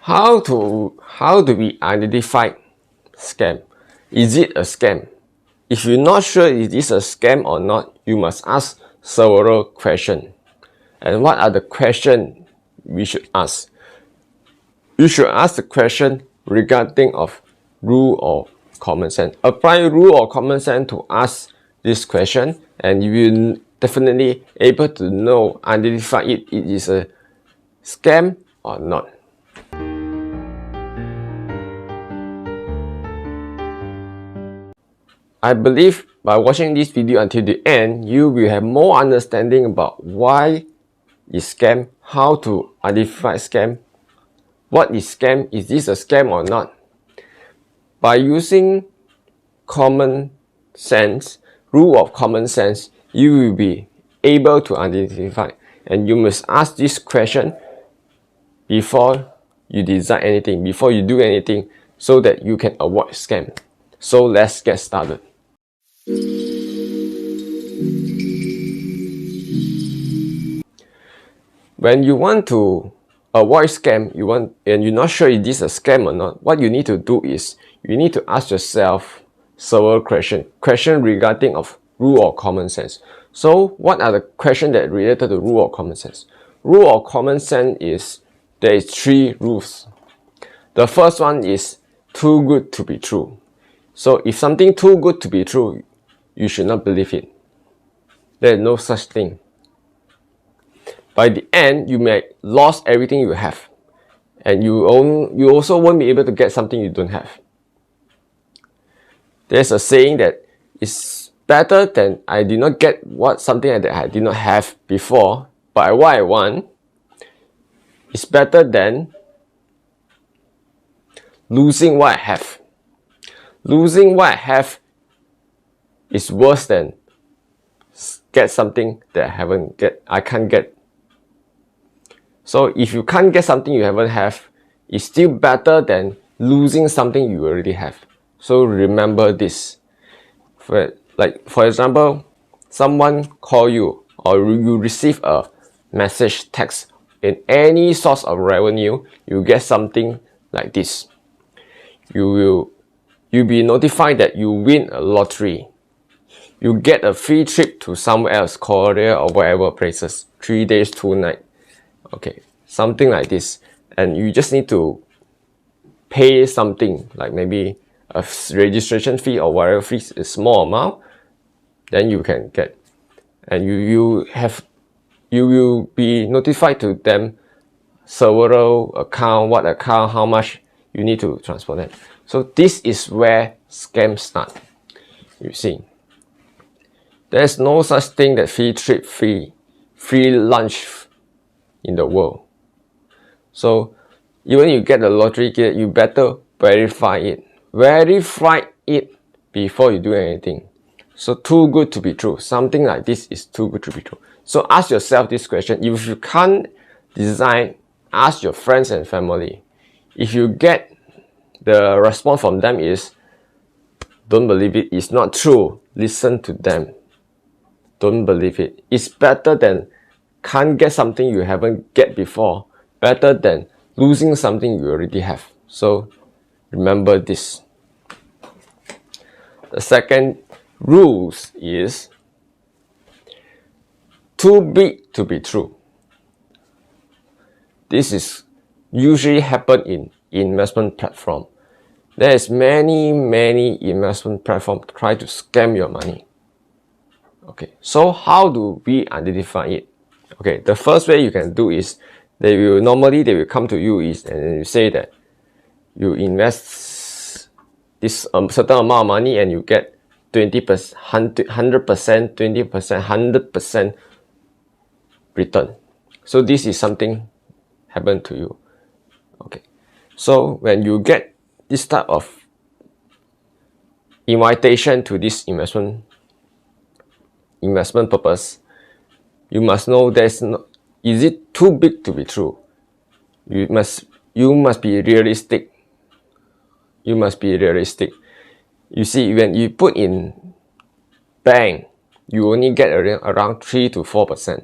How do we identify scam? Is it a scam? If you're not sure is this a scam or not, you must ask several questions. And what are the questions we should ask? You should ask the question regarding of rule or common sense. Apply rule or common sense to ask this question, and you will definitely able to know, identify it is a scam or not. I believe by watching this video until the end, you will have more understanding about why is scam, how to identify scam, what is scam, is this a scam or not. By using common sense, rule of common sense, you will be able to identify, and you must ask this question before you design anything, before you do anything, so that you can avoid scam. So let's get started. When you want to avoid scam, and you're not sure if this is a scam or not, what you need to do is you need to ask yourself several questions regarding of rule or common sense. So what are the questions that related to rule or common sense? Rule or common sense is there is 3 rules. The first one is too good to be true. So if something too good to be true, you should not believe it. There is no such thing. By the end, you may lose everything you have, and you also won't be able to get something you don't have. There's a saying that it's better than I did not get something that I did not have before, but what I want. It's better than losing what I have. Losing what I have is worse than get something that I can't get. So if you can't get something you haven't have, it's still better than losing something you already have. So remember this. For example, someone call you, or you receive a message, text, in any source of revenue, you get something like this. You'll be notified that you win a lottery. You get a free trip to somewhere else, Korea or whatever places, 3 days, 2 nights. Okay, something like this. And you just need to pay something, like maybe a registration fee or whatever fee, a small amount, then you can get. And you will be notified to them several account, what account, how much you need to transfer them. So this is where scams start. You see, there's no such thing that free trip, free lunch in the world. So even you get the lottery ticket, you better verify it. Verify it before you do anything. So too good to be true. Something like this is too good to be true. So ask yourself this question. If you can't design, ask your friends and family. If you get the response from them is, don't believe it, it's not true, listen to them. Don't believe it. It's better than can't get something you haven't get before. Better than losing something you already have. So remember this. The second rules is too big to be true. This is usually happen in investment platform. There is many investment platforms try to scam your money. Okay, so how do we identify it? Okay, the first way you can do is they will come to you and you say that you invest this certain amount of money and you get 20%, 100%, 20%, 100% return. So this is something happened to you. Okay, so when you get this type of invitation to this investment purpose, you must know is it too big to be true? You must be realistic. You must be realistic. You see, when you put in bank, you only get around 3 to 4%.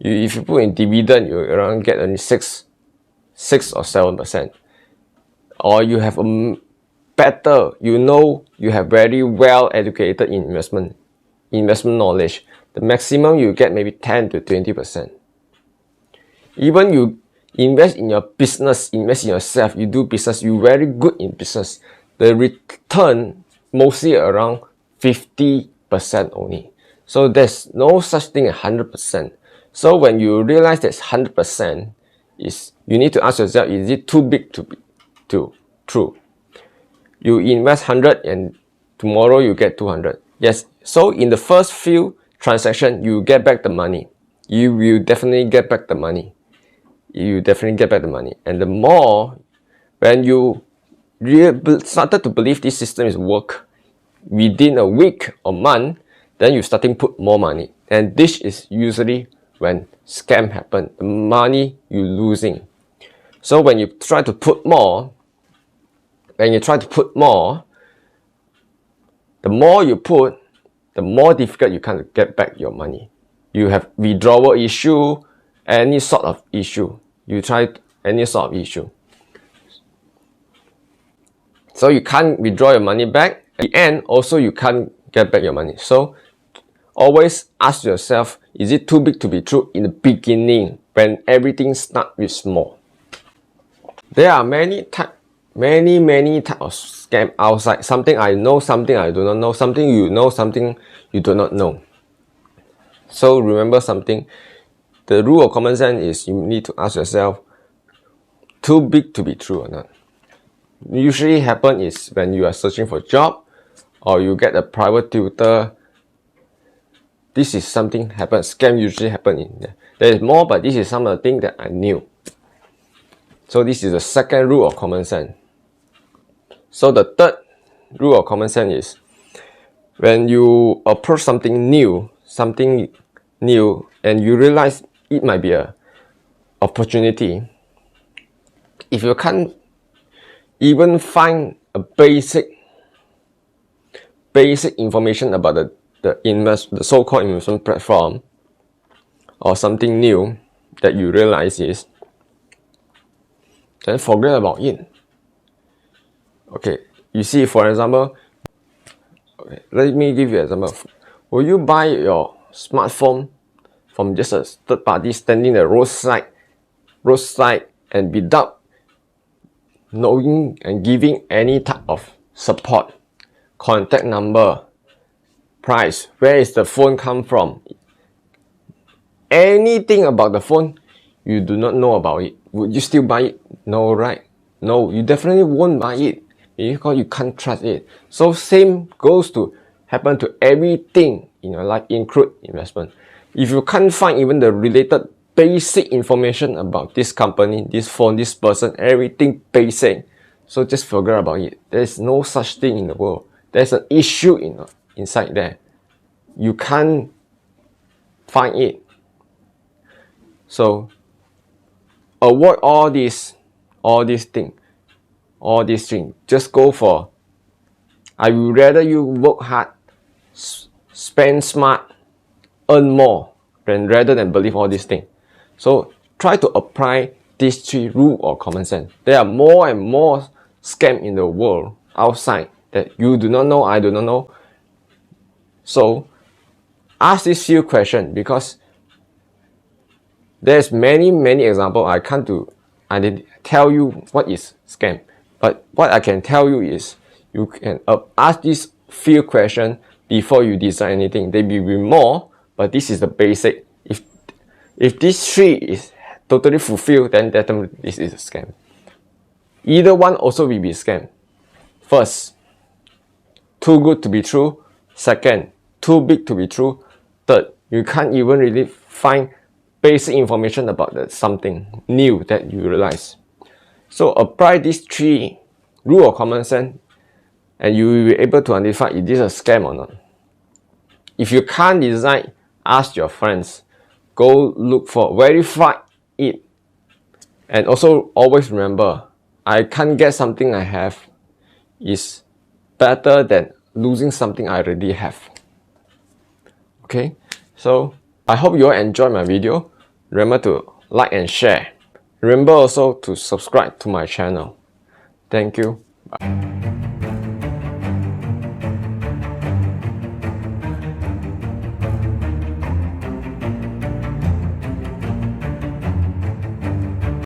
If you put in dividend, you around get only 6 6 or 7%. Or you have a better, you have very well educated investment knowledge, the maximum you get maybe 10 to 20%. Even you invest in your business, invest in yourself, you do business, you very good in business, the return mostly around 50% only. So there's no such thing as 100%. So when you realize that's 100%, you need to ask yourself, is it too big to be true? You invest 100 and tomorrow you get 200. Yes, so in the first few transactions, you get back the money. You will definitely get back the money. And the more, when you started to believe this system is work, within a week or month, then you starting put more money. And this is usually when scam happen, the money you losing. So when you try to put more, the more you put, the more difficult you can get back your money. You have withdrawal issue, any sort of issue. You try any sort of issue. So you can't withdraw your money back. At the end, also you can't get back your money. So always ask yourself, is it too big to be true in the beginning when everything starts with small? There are many types of scam outside. Something I know, something I do not know, something you know, something you do not know. So remember something, the rule of common sense is you need to ask yourself, too big to be true or not? Usually happen is when you are searching for a job or you get a private tutor. This is something happens. Scam usually happen in there. There is more, but this is some of the things that I knew. So this is the second rule of common sense. So the third rule of common sense is when you approach something new, and you realize it might be an opportunity, if you can't even find a basic information about the so-called investment platform or something new that you realize is, then forget about it. Okay, you see, for example, okay, let me give you an example. Will you buy your smartphone from just a third party standing the roadside and without knowing and giving any type of support, contact number, price, where is the phone come from, anything about the phone, you do not know about it? Would you still buy it? No, right? No, you definitely won't buy it because you can't trust it. So same goes to happen to everything in your life, include investment. If you can't find even the related basic information about this company, this phone, this person, everything basic, so just forget about it. There's no such thing in the world. There's an issue inside there. You can't find it. So avoid all these things. Just go for, I would rather you work hard, spend smart, earn more, rather than believe all these things. So try to apply these three rules of common sense. There are more and more scams in the world outside that you do not know, I do not know. So ask these few questions, because there's many examples. I can't tell you what is scam, but what I can tell you is you can ask these few questions before you decide anything. There may be more, but this is the basic. If these three is totally fulfilled, then definitely this is a scam. Either one also will be a scam. First, too good to be true. Second, too big to be true. Third, you can't even really find basic information about something new that you realize. So apply these three rules of common sense and you will be able to identify if this is a scam or not. If you can't decide, ask your friends. Go look for, verify it. And also always remember, I can't get something I have is better than losing something I already have. Okay, so I hope you all enjoyed my video. Remember to like and share. Remember also to subscribe to my channel. Thank you. Bye.